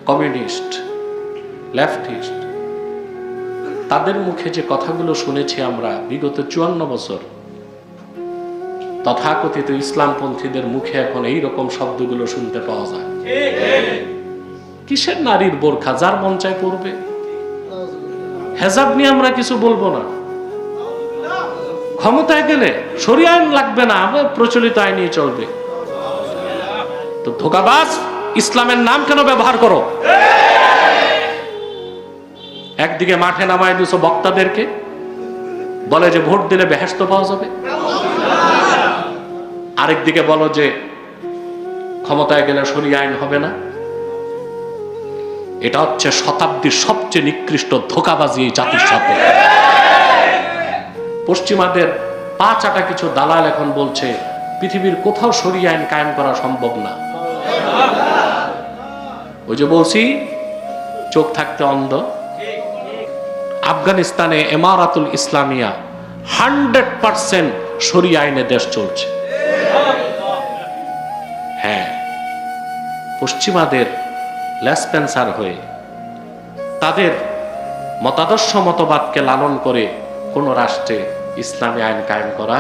Communist, leftist, তাদের মুখে যে কথাগুলো শুনেছি আমরা বিগত 54 বছর, তথাকথিত ইসলামপন্থীদের মুখে এখন এই রকম শব্দগুলো শুনতে পাওয়া যায়। কিসের নারীর বোরখা? যার মন চায় পড়বে। হেজাব নিয়ে আমরা কিছু বলবো না। ক্ষমতায় গেলে শরিয়া আইন লাগবে না, আমরা প্রচলিত আইনই চলবে। তো ধোঁকাবাজ, ইসলামের নাম কেন ব্যবহার করো? একদিকে মাঠে নামায় দিছো বক্তাদেরকে, বলে যে ভোট দিলে বেহেশত পাওয়া যাবে। আরেকদিকে বলো যে ক্ষমতায় গেলে শরিয়া আইন হবে না। এটা হচ্ছে শতাব্দীর সবচেয়ে নিকৃষ্ট ধোঁকাবাজি এই জাতির সাথে। পশ্চিমাদের পা চাটা কিছু দালাল এখন বলছে পৃথিবীর কোথাও শরিয়া আইন কায়েম করা সম্ভব না। ওই যে বলছি চোখ থাকতে অন্ধ। আফগানিস্তানে ইমারাতুল ইসলামিয়া 100% শরিয়া আইনে দেশ চলছে। হ্যাঁ, পশ্চিমাদের লেসপেন্সার হয়ে তাদের মতাদর্শ মতবাদকে লালন করে কোন রাষ্ট্রে ইসলামী আইন কায়েম করা